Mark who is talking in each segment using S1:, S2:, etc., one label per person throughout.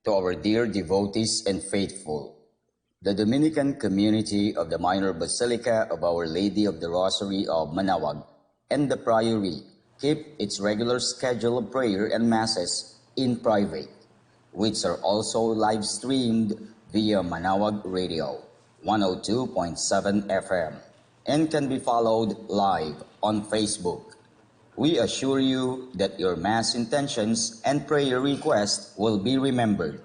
S1: to our dear devotees and faithful. The Dominican community of the Minor Basilica of Our Lady of the Rosary of Manaoag and the Priory keep its regular schedule of prayer and masses in private, which are also live streamed via Manaoag Radio 102.7 FM and can be followed live on Facebook. We assure you that your Mass intentions and prayer requests will be remembered.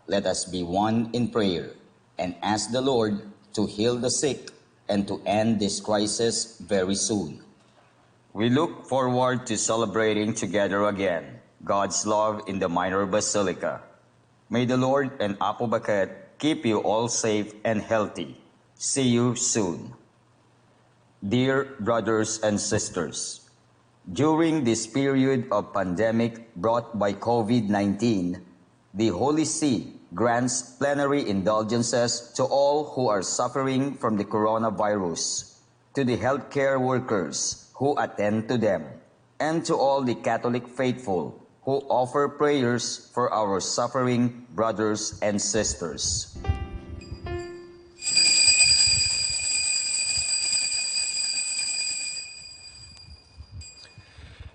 S1: Let us be one in prayer and ask the Lord to heal the sick and to end this crisis very soon. We look forward to celebrating together again God's love in the Minor Basilica. May the Lord and Apo Baket keep you all safe and healthy. See you soon. Dear brothers and sisters, during this period of pandemic brought by COVID-19, the Holy See grants plenary indulgences to all who are suffering from the coronavirus, to the healthcare workers who attend to them, and to all the Catholic faithful who offer prayers for our suffering brothers and sisters.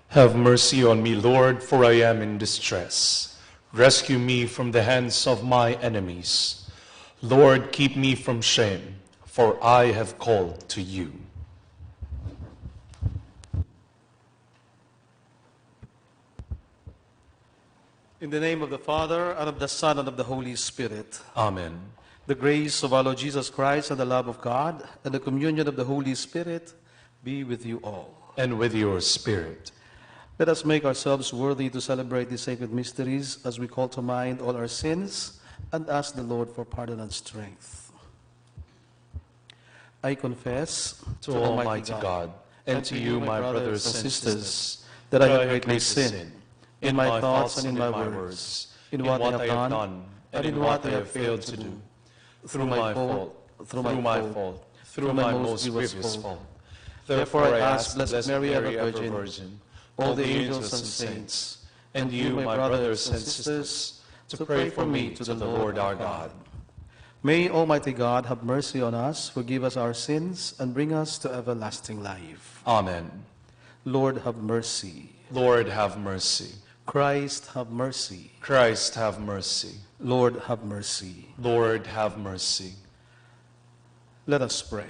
S2: Have mercy on me, Lord, for I am in distress. Rescue me from the hands of my enemies. Lord, keep me from shame, for I have called to you.
S3: In the name of the Father, and of the Son, and of the Holy Spirit.
S2: Amen.
S3: The grace of our Lord Jesus Christ, and the love of God, and the communion of the Holy Spirit be with you all.
S2: And with your spirit.
S3: Let us make ourselves worthy to celebrate these sacred mysteries as we call to mind all our sins and ask the Lord for pardon and strength. I confess
S2: To Almighty God, and to you, my brothers and sisters, that I have greatly sinned in my thoughts and in my words, in what I have done, and in what I have failed to do, through my fault, through my most grievous fault. Therefore I ask Blessed Mary, ever Virgin, all the angels and saints, and you, my brothers and sisters, to pray for me to the Lord our God.
S3: May Almighty God have mercy on us, forgive us our sins, and bring us to everlasting life.
S2: Amen.
S3: Lord, have mercy.
S2: Lord, have mercy.
S3: Christ, have mercy.
S2: Christ, have mercy.
S3: Lord, have mercy.
S2: Lord, have mercy.
S3: Let us pray.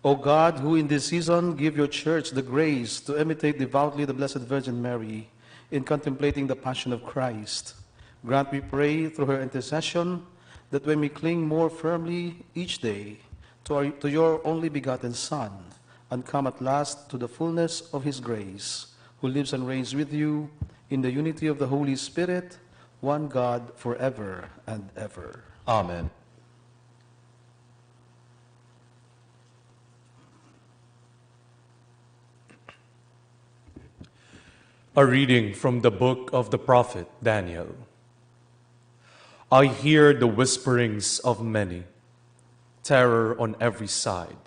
S3: O God, who in this season give your church the grace to imitate devoutly the Blessed Virgin Mary in contemplating the Passion of Christ, grant, we pray, through her intercession, that we may cling more firmly each day to your only begotten Son, and come at last to the fullness of his grace, who lives and reigns with you in the unity of the Holy Spirit, one God, forever and ever.
S2: Amen. A reading from the book of the prophet Daniel. I hear the whisperings of many, terror on every side.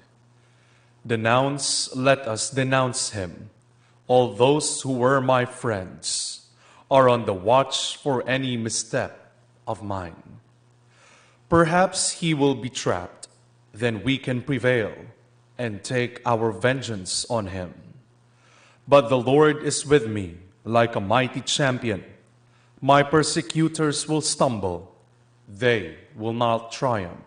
S2: Let us denounce him. All those who were my friends are on the watch for any misstep of mine. Perhaps he will be trapped, then we can prevail and take our vengeance on him. But the Lord is with me like a mighty champion. My persecutors will stumble. They will not triumph.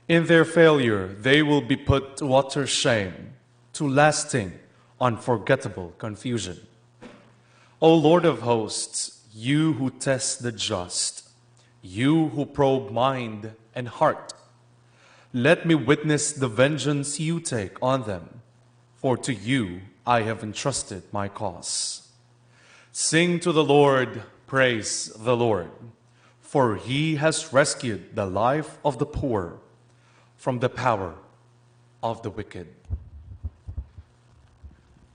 S2: In their failure, they will be put to utter shame, to lasting, unforgettable confusion. O Lord of hosts, you who test the just, you who probe mind and heart, let me witness the vengeance you take on them, for to you I have entrusted my cause. Sing to the Lord, praise the Lord, for he has rescued the life of the poor from the power of the wicked.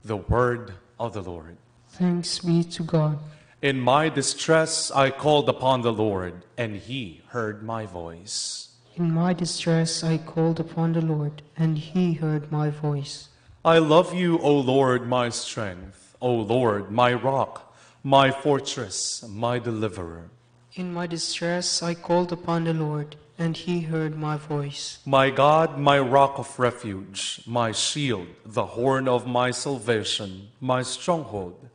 S2: The word of the Lord.
S4: Thanks be to God.
S2: In my distress I called upon the Lord, and he heard my voice.
S4: In my distress I called upon the Lord, and he heard my voice.
S2: I love you, O Lord, my strength. O Lord, my rock, my fortress, my deliverer.
S4: In my distress I called upon the Lord, and he heard my voice.
S2: My God, my rock of refuge, my shield, the horn of my salvation, my stronghold.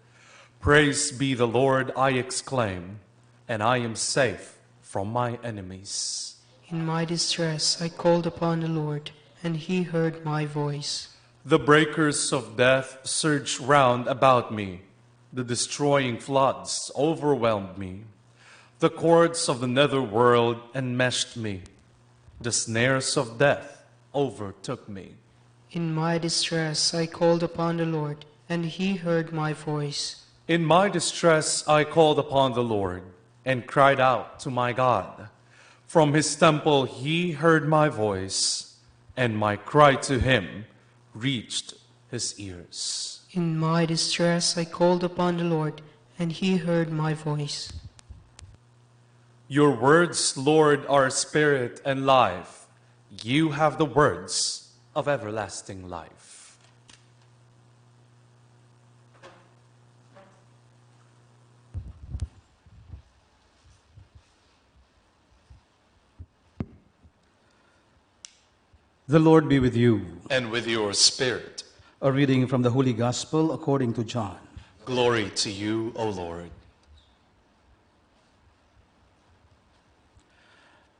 S2: Praise be the Lord, I exclaim, and I am safe from my enemies.
S4: In my distress I called upon the Lord, and he heard my voice.
S2: The breakers of death surged round about me. The destroying floods overwhelmed me. The cords of the netherworld enmeshed me. The snares of death overtook me.
S4: In my distress I called upon the Lord, and he heard my voice.
S2: In my distress I called upon the Lord and cried out to my God. From his temple he heard my voice, and my cry to him reached his ears.
S4: In my distress I called upon the Lord, and he heard my voice.
S2: Your words, Lord, are spirit and life. You have the words of everlasting life.
S3: The Lord be with you.
S2: And with your spirit.
S3: A reading from the Holy Gospel according to John.
S2: Glory to you, O Lord.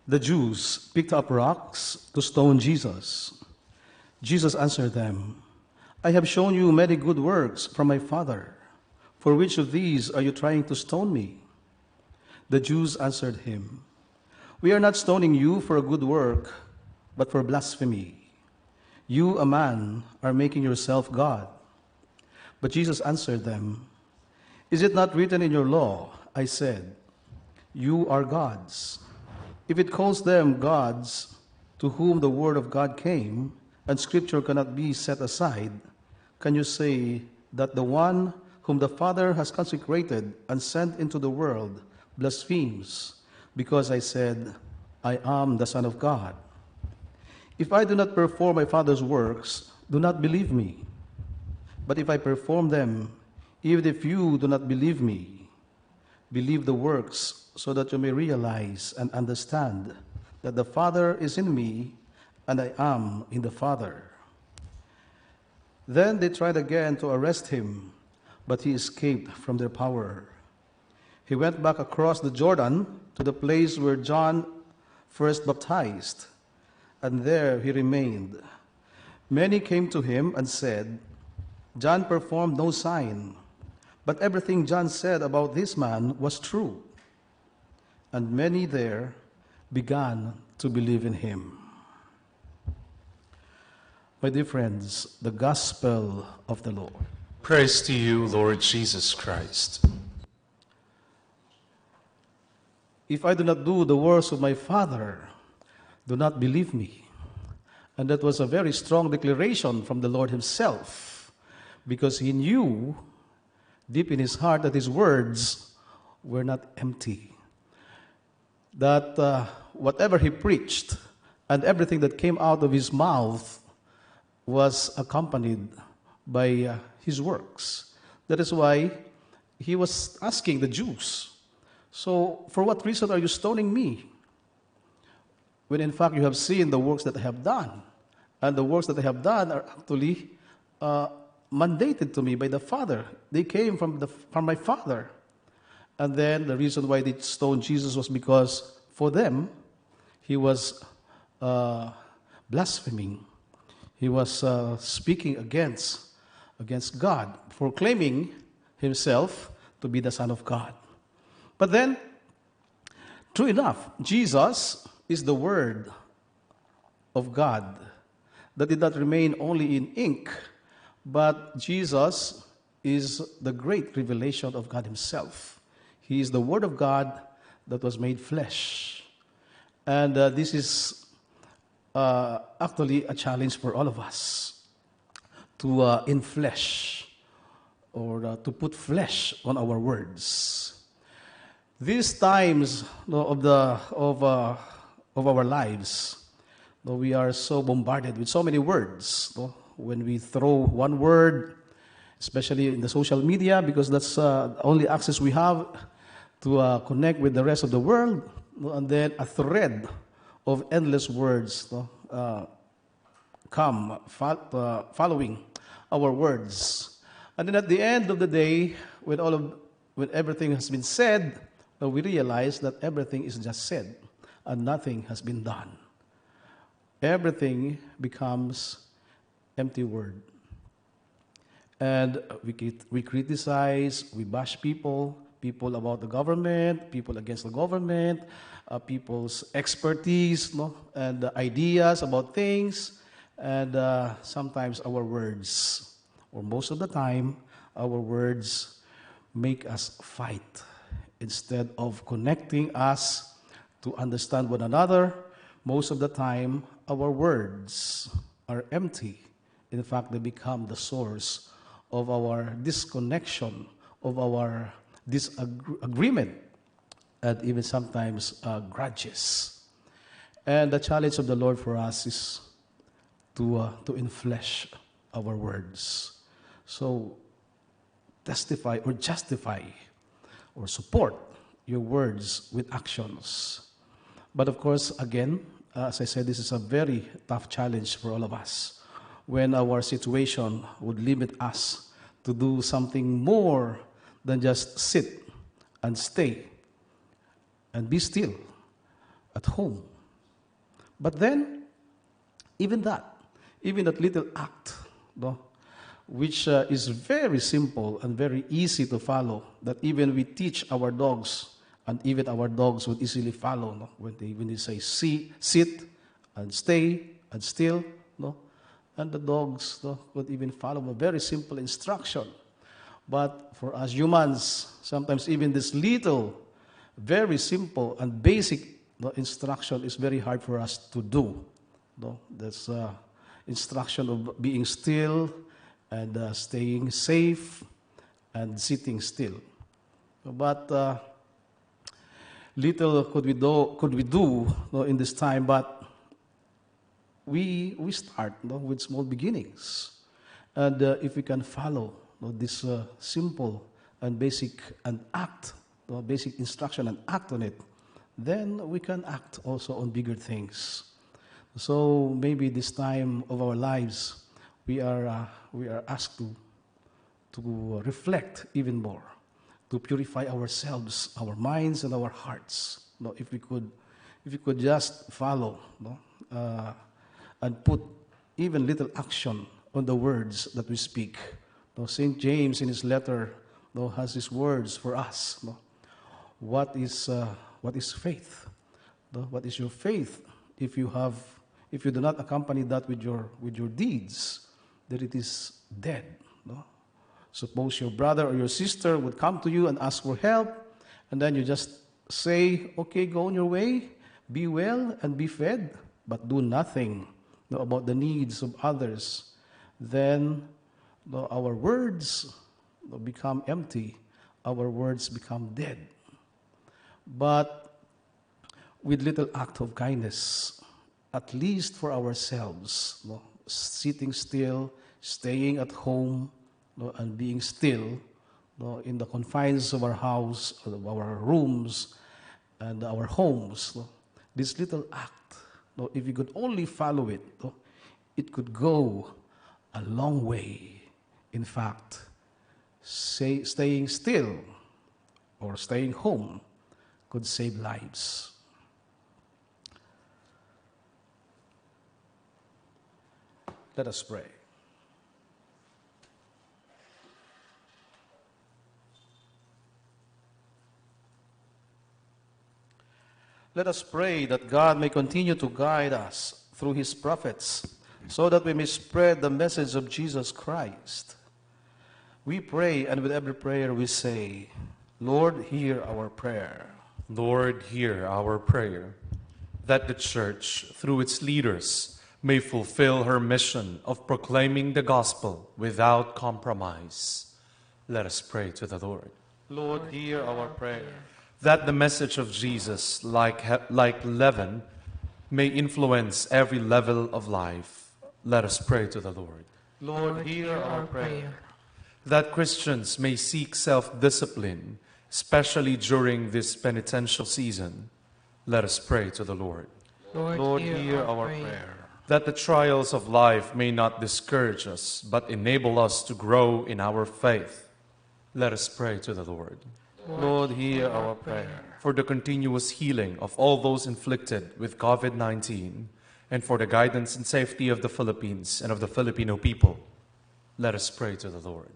S3: The Jews picked up rocks to stone Jesus. Jesus answered them, I have shown you many good works from my Father. For which of these are you trying to stone me? The Jews answered him, We are not stoning you for a good work, but for blasphemy. You, a man, are making yourself God. But Jesus answered them, Is it not written in your law, I said, you are gods? If it calls them gods to whom the word of God came, and scripture cannot be set aside, can you say that the one whom the Father has consecrated and sent into the world blasphemes, because I said, I am the Son of God? If I do not perform my Father's works, do not believe me. But if I perform them, even if you do not believe me, believe the works, so that you may realize and understand that the Father is in me and I am in the Father. Then they tried again to arrest him, but he escaped from their power. He went back across the Jordan to the place where John first baptized, and there he remained. Many came to him and said, John performed no sign, but everything John said about this man was true. And many there began to believe in him. My dear friends, the gospel of the Lord.
S2: Praise to you, Lord Jesus Christ.
S3: If I do not do the works of my Father, do not believe me. And that was a very strong declaration from the Lord himself, because he knew deep in his heart that his words were not empty. That whatever he preached and everything that came out of his mouth was accompanied by his works. That is why he was asking the Jews, so for what reason are you stoning me? When in fact you have seen the works that I have done. And the works that I have done are actually mandated to me by the Father. They came from my Father. And then the reason why they stoned Jesus was because for them, he was blaspheming. He was speaking against God, proclaiming himself to be the Son of God. But then, true enough, Jesus is the Word of God that did not remain only in ink, but Jesus is the great revelation of God himself. He is the Word of God that was made flesh. And this is actually a challenge for all of us to inflesh or to put flesh on our words. These times of our lives, we are so bombarded with so many words. When we throw one word, especially in the social media, because that's the only access we have to connect with the rest of the world. No? And then a thread of endless words, no? Following our words. And then at the end of the day, when everything has been said, we realize that everything is just said and nothing has been done. Everything becomes empty word. And we criticize, we bash people about the government, people against the government, people's expertise, no? And ideas about things. And sometimes our words, or most of the time, our words make us fight. Instead of connecting us to understand one another, most of the time, our words are empty. In fact, they become the source of our disconnection, of our disagreement, and even sometimes grudges. And the challenge of the Lord for us is to enflesh our words. So testify or justify or support your words with actions. But of course, again, as I said, this is a very tough challenge for all of us. When our situation would limit us to do something more than just sit and stay and be still at home. But then, even that little act, no, which is very simple and very easy to follow, that even we teach our dogs, and even our dogs would easily follow, no? When they say sit and stay and still, no? And the dogs, no, would even follow a very simple instruction. But for us humans, sometimes even this little, very simple and basic, no, instruction is very hard for us to do. No? This instruction of being still and staying safe and sitting still. But little could we do, no, in this time, but we start, no, with small beginnings. And if we can follow, no, this simple and basic basic instruction and act on it, then we can act also on bigger things. So maybe this time of our lives, we are asked to reflect even more, to purify ourselves, our minds and our hearts. No, if we could just follow, no, and put even little action on the words that we speak. No, Saint James in his letter, no, has these words for us. No, what is faith? No, what is your faith? If you do not accompany that with your deeds, then it is dead. No? Suppose your brother or your sister would come to you and ask for help, and then you just say, okay, go on your way, be well and be fed, but do nothing, no, about the needs of others. Then, no, our words, no, become empty. Our words become dead. But with little act of kindness, at least for ourselves, no, sitting still, staying at home, no, and being still, no, in the confines of our house, of our rooms, and our homes. No, this little act, no, if you could only follow it, no, it could go a long way. In fact, staying still or staying home could save lives. Let us pray. Let us pray that God may continue to guide us through his prophets so that we may spread the message of Jesus Christ. We pray, and with every prayer we say, Lord, hear our prayer.
S2: Lord, hear our prayer, that the Church, through its leaders, may fulfill her mission of proclaiming the gospel without compromise. Let us pray to the Lord.
S3: Lord, hear our prayer.
S2: That the message of Jesus, like leaven, may influence every level of life. Let us pray to the Lord.
S3: Lord, hear our prayer.
S2: that Christians may seek self-discipline, especially during this penitential season. Let us pray to the Lord.
S3: Lord, hear our prayer.
S2: That the trials of life may not discourage us, but enable us to grow in our faith. Let us pray to the Lord.
S3: Lord, hear our prayer.
S2: For the continuous healing of all those inflicted with COVID-19, and for the guidance and safety of the Philippines and of the Filipino people, let us pray to the Lord.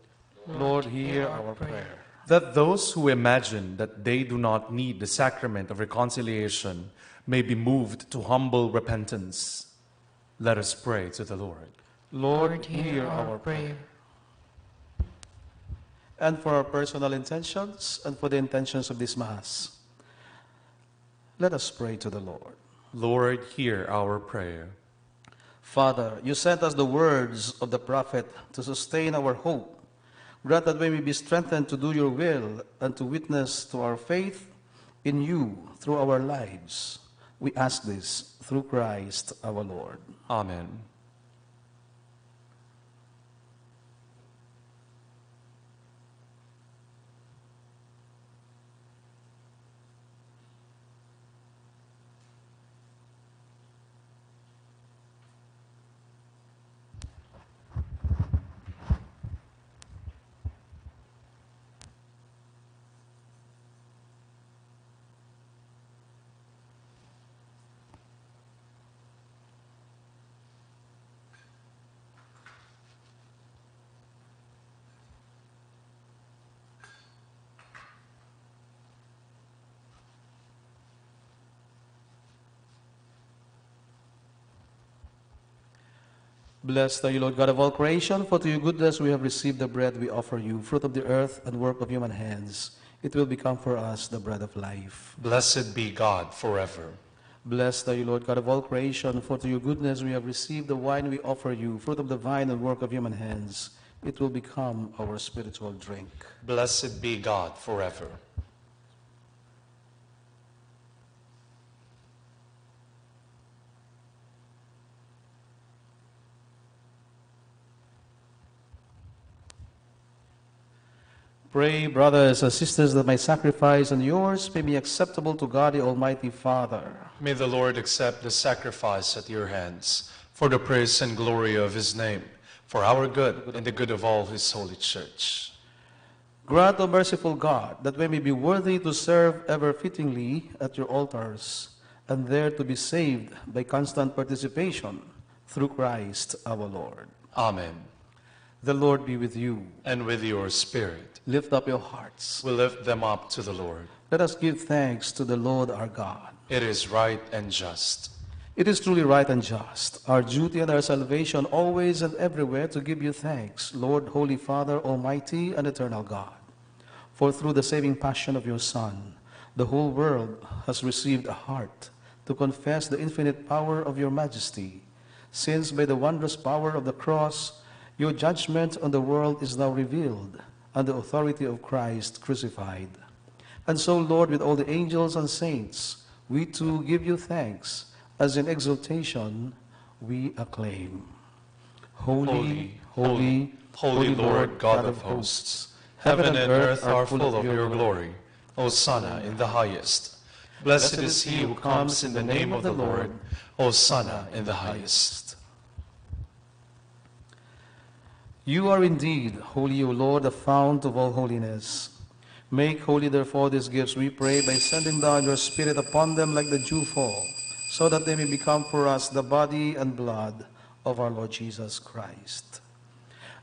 S3: Lord, hear our prayer.
S2: That those who imagine that they do not need the sacrament of reconciliation may be moved to humble repentance, let us pray to the Lord.
S3: Lord, hear our prayer. And for our personal intentions and for the intentions of this Mass, let us pray to the Lord.
S2: Lord, hear our prayer.
S3: Father, you sent us the words of the prophet to sustain our hope. Grant that we may be strengthened to do your will and to witness to our faith in you through our lives. We ask this through Christ our Lord.
S2: Amen.
S3: Blessed are you, Lord God of all creation, for to your goodness we have received the bread we offer you, fruit of the earth and work of human hands. It will become for us the bread of life.
S2: Blessed be God forever.
S3: Blessed are you, Lord God of all creation, for to your goodness we have received the wine we offer you, fruit of the vine and work of human hands. It will become our spiritual drink.
S2: Blessed be God forever.
S3: Pray, brothers and sisters, that my sacrifice and yours may be acceptable to God the Almighty Father.
S2: May the Lord accept the sacrifice at your hands for the praise and glory of his name, for our good and the good of all his holy church.
S3: Grant, O merciful God, that we may be worthy to serve ever fittingly at your altars, and there to be saved by constant participation through Christ our Lord.
S2: Amen.
S3: The Lord be with you.
S2: And with your spirit.
S3: Lift up your hearts.
S2: We lift them up to the Lord.
S3: Let us give thanks to the Lord our God.
S2: It is right and just.
S3: It is truly right and just, our duty and our salvation, always and everywhere to give you thanks, Lord, Holy Father, Almighty and eternal God. For through the saving passion of your Son, the whole world has received a heart to confess the infinite power of your majesty, since by the wondrous power of the cross, your judgment on the world is now revealed, and the authority of Christ crucified. And so, Lord, with all the angels and saints, we too give you thanks, as in exaltation we acclaim. Holy, holy,
S2: holy Lord God of hosts, heaven and earth are full of your glory. Hosanna in the highest. Blessed is he who comes in the name of the Lord. Hosanna in the highest.
S3: You are indeed holy, O Lord, the fount of all holiness. Make holy, therefore, these gifts, we pray, by sending down your Spirit upon them like the dewfall, so that they may become for us the body and blood of our Lord Jesus Christ.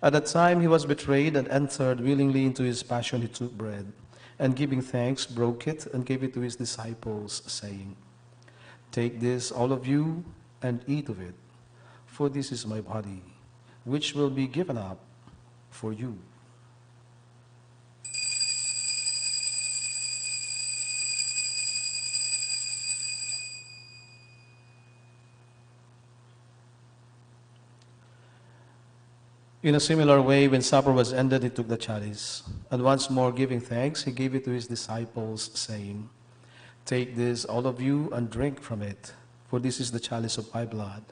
S3: At the time he was betrayed and entered willingly into his passion, he took bread, and giving thanks, broke it, and gave it to his disciples, saying, Take this, all of you, and eat of it, for this is my body, which will be given up for you. In a similar way, when supper was ended, he took the chalice, and once more giving thanks, he gave it to his disciples, saying, Take this, all of you, and drink from it, for this is the chalice of my blood,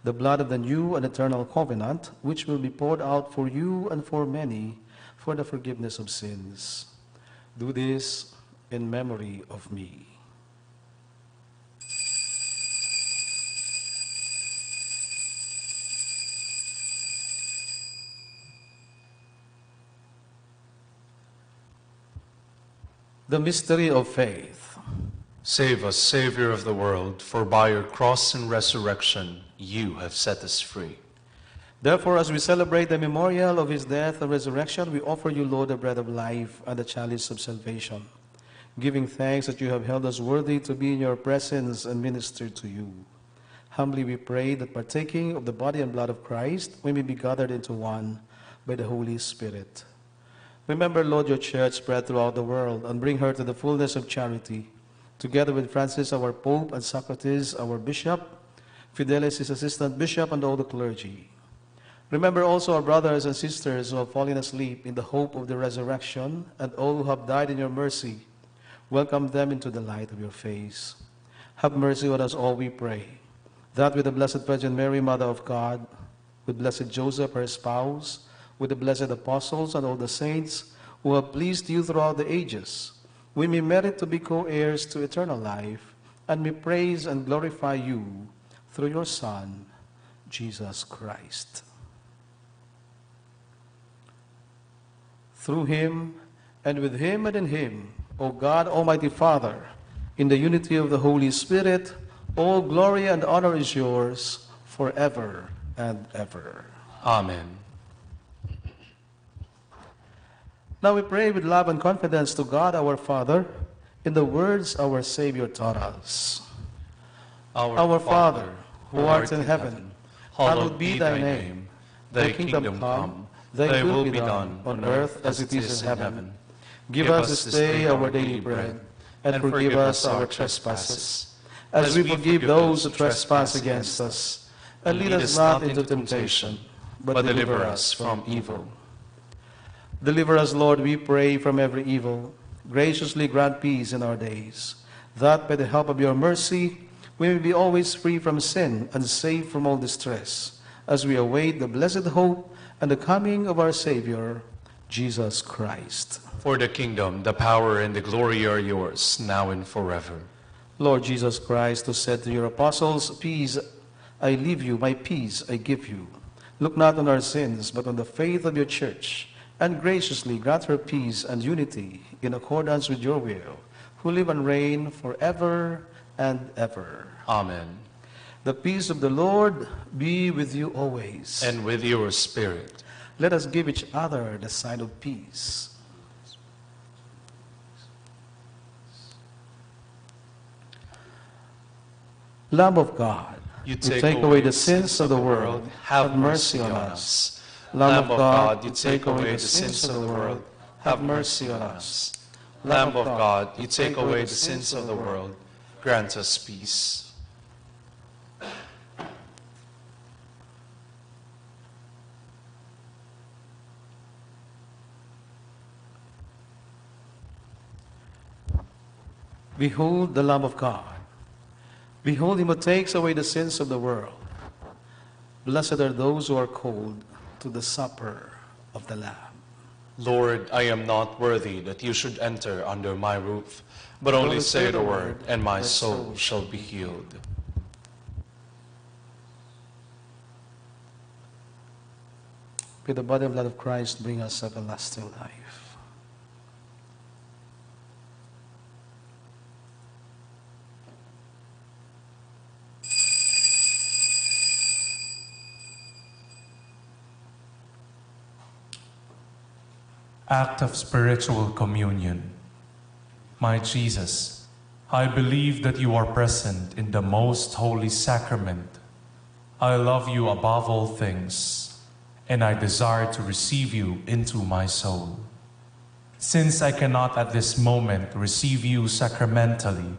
S3: the blood of the new and eternal covenant, which will be poured out for you and for many for the forgiveness of sins. Do this in memory of me. The mystery of faith.
S2: Save us, Savior of the world, for by your cross and resurrection you have set us free.
S3: Therefore, as we celebrate the memorial of his death and resurrection, we offer you, Lord, the bread of life and the chalice of salvation, giving thanks that you have held us worthy to be in your presence and minister to you. Humbly we pray that partaking of the body and blood of Christ, we may be gathered into one by the Holy Spirit. Remember, Lord, your church spread throughout the world, and bring her to the fullness of charity, together with Francis, our Pope, and Socrates, our Bishop, Fidelis, his assistant bishop, and all the clergy. Remember also our brothers and sisters who have fallen asleep in the hope of the resurrection, and all who have died in your mercy. Welcome them into the light of your face. Have mercy on us all, we pray, that with the Blessed Virgin Mary, Mother of God, with Blessed Joseph, her spouse, with the blessed apostles and all the saints who have pleased you throughout the ages, we may merit to be co-heirs to eternal life, and may praise and glorify you through your Son, Jesus Christ. Through him, and with him, and in him, O God, Almighty Father, in the unity of the Holy Spirit, all glory and honor is yours forever and ever.
S2: Amen.
S3: Now we pray with love and confidence to God our Father in the words our Savior taught us. Our Father, who art in heaven, hallowed be thy name. Thy kingdom come, thy will be done on earth as it is in heaven. Give us this day our daily bread, and forgive us our trespasses, as we forgive those who trespass against us. And lead us not into temptation, but deliver us from evil. Deliver us, Lord, we pray, from every evil. Graciously grant peace in our days, that by the help of your mercy we may be always free from sin and safe from all distress, as we await the blessed hope and the coming of our Savior, Jesus Christ.
S2: For the kingdom, the power, and the glory are yours, now and forever.
S3: Lord Jesus Christ, who said to your apostles, "Peace I leave you, my peace I give you," look not on our sins, but on the faith of your church, and graciously grant her peace and unity in accordance with your will, who live and reign forever and ever.
S2: Amen.
S3: The peace of the Lord be with you always.
S2: And with your spirit.
S3: Let us give each other the sign of peace. Lamb of God,
S2: You
S3: who take away the sins of the world, have mercy on us. Lamb of God, you take away the sins of the world, have mercy on us.
S2: Lamb of God, you take away the sins of the world, grant us peace.
S3: Behold the Lamb of God. Behold him who takes away the sins of the world. Blessed are those who are called to the supper of the Lamb.
S2: Lord, I am not worthy that you should enter under my roof, but only say the word, and my soul shall be healed.
S3: May the body and blood of Christ bring us everlasting life.
S5: Act of spiritual communion. My Jesus, I believe that you are present in the most holy sacrament. I love you above all things, and I desire to receive you into my soul. Since I cannot at this moment receive you sacramentally,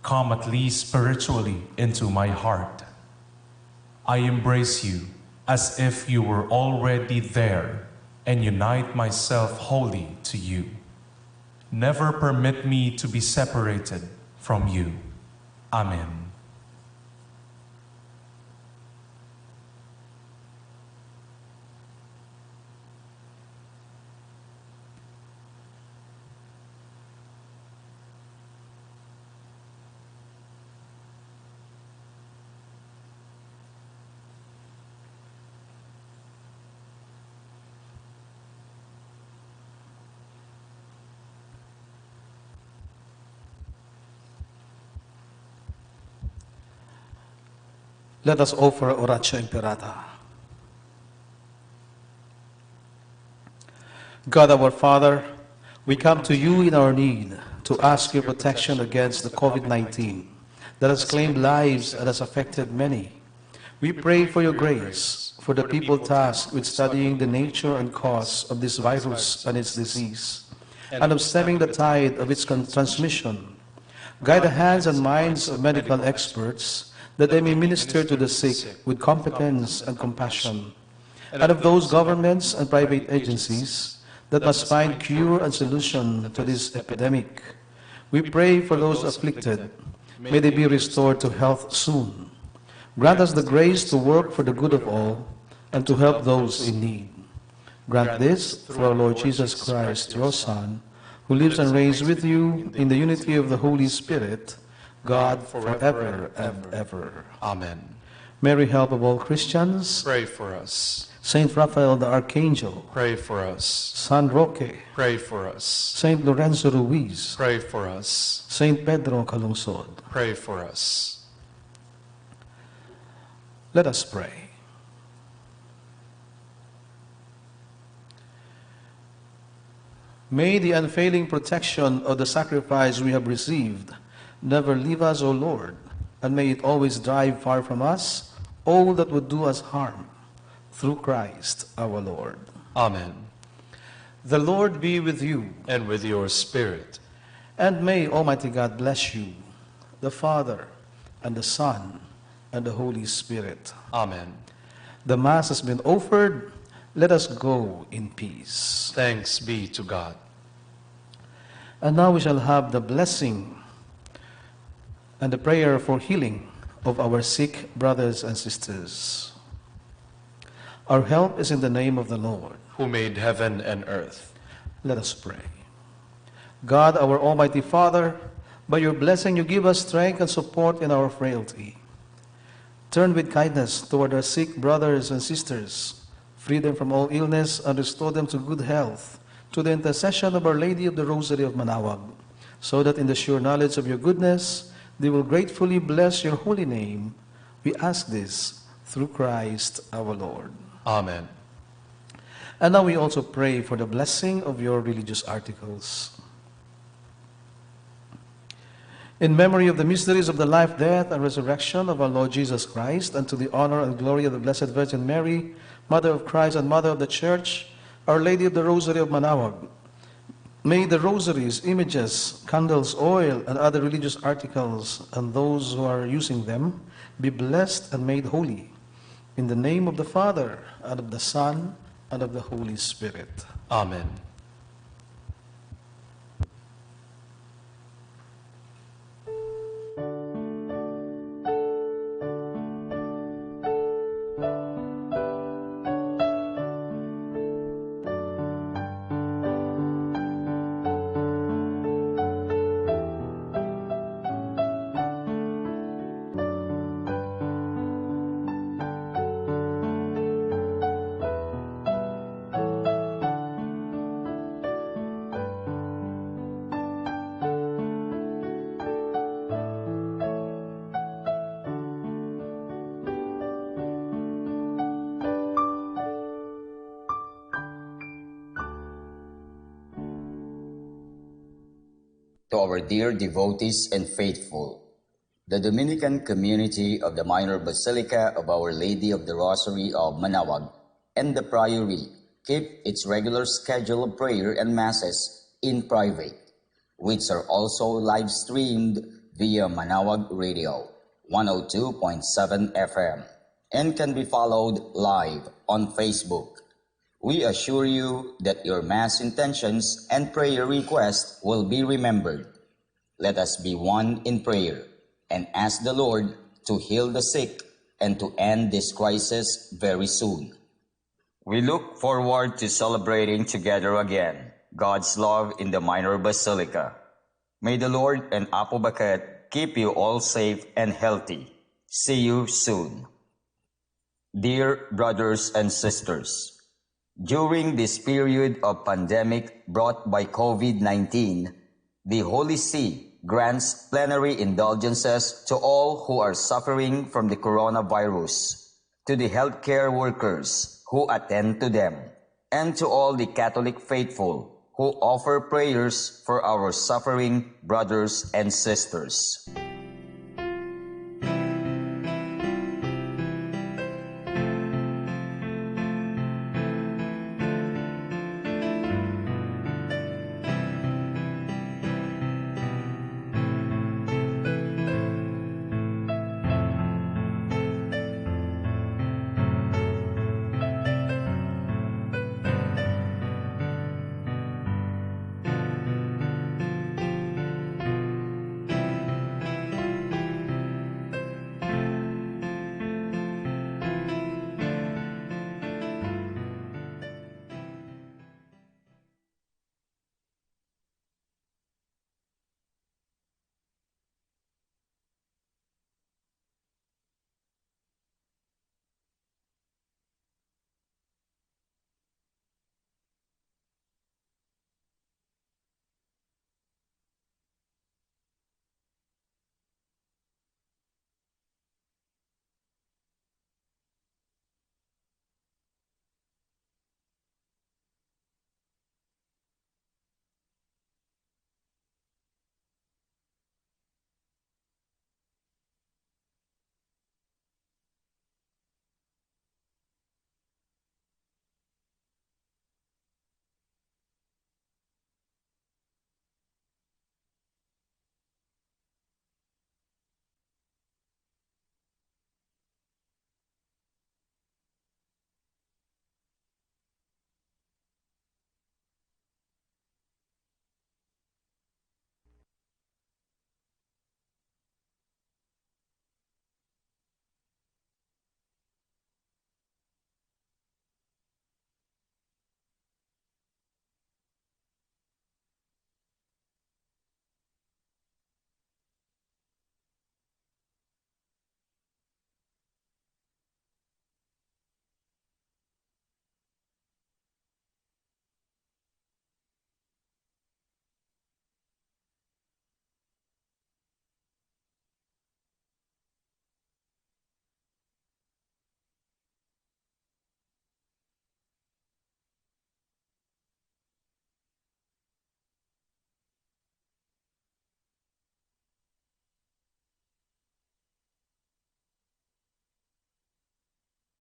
S5: come at least spiritually into my heart. I embrace you as if you were already there, and unite myself wholly to you. Never permit me to be separated from you. Amen.
S3: Let us offer Oratio Imperata. God our Father, we come to you in our need to ask your protection against the COVID-19 that has claimed lives and has affected many. We pray for your grace for the people tasked with studying the nature and cause of this virus and its disease, and of stemming the tide of its transmission. Guide the hands and minds of medical experts that they may minister to the sick with competence and compassion, and of those governments and private agencies that must find cure and solution to this epidemic. We pray for those afflicted. May they be restored to health soon. Grant us the grace to work for the good of all and to help those in need. Grant this through our Lord Jesus Christ, your Son, who lives and reigns with you in the unity of the Holy Spirit, God forever and ever.
S2: Amen.
S3: Mary, help of all Christians,
S2: Pray for us.
S3: Saint Raphael the Archangel,
S2: Pray for us.
S3: San Roque,
S2: Pray for us.
S3: Saint Lorenzo Ruiz,
S2: Pray for us.
S3: Saint Pedro Calungsod.
S2: Pray for us.
S3: Let us pray. May the unfailing protection of the sacrifice we have received never leave us, O Lord, and may it always drive far from us all that would do us harm. Through Christ our Lord.
S2: Amen.
S3: The Lord be with you,
S2: And with your spirit.
S3: and may Almighty God bless you, the Father, and the Son, and the Holy Spirit.
S2: Amen.
S3: The Mass has been offered. Let us go in peace.
S2: Thanks be to God.
S3: And now we shall have the blessing and the prayer for healing of our sick brothers and sisters. Our help is in the name of the Lord.
S2: Who made heaven and earth.
S3: Let us pray. God, our Almighty Father, by your blessing you give us strength and support in our frailty. Turn with kindness toward our sick brothers and sisters, free them from all illness, and restore them to good health, to the intercession of Our Lady of the Rosary of Manaoag, so that in the sure knowledge of your goodness, they will gratefully bless your holy name. We ask this through Christ our Lord.
S2: Amen.
S3: And now we also pray for the blessing of your religious articles. In memory of the mysteries of the life, death, and resurrection of our Lord Jesus Christ, and to the honor and glory of the Blessed Virgin Mary, Mother of Christ and Mother of the Church, Our Lady of the Rosary of Manaoag, may the rosaries, images, candles, oil, and other religious articles, and those who are using them, be blessed and made holy. In the name of the Father, and of the Son, and of the Holy Spirit.
S2: Amen.
S1: To our dear devotees and faithful, the Dominican community of the Minor Basilica of Our Lady of the Rosary of Manaoag and the Priory keep its regular schedule of prayer and masses in private, which are also live streamed via Manaoag Radio 102.7 FM and can be followed live on Facebook. We assure you that your Mass intentions and prayer requests will be remembered. Let us be one in prayer and ask the Lord to heal the sick and to end this crisis very soon. We look forward to celebrating together again God's love in the Minor Basilica. May the Lord and Apo Baket keep you all safe and healthy. See you soon. Dear brothers and sisters, during this period of pandemic brought by COVID-19, the Holy See grants plenary indulgences to all who are suffering from the coronavirus, to the healthcare workers who attend to them, and to all the Catholic faithful who offer prayers for our suffering brothers and sisters.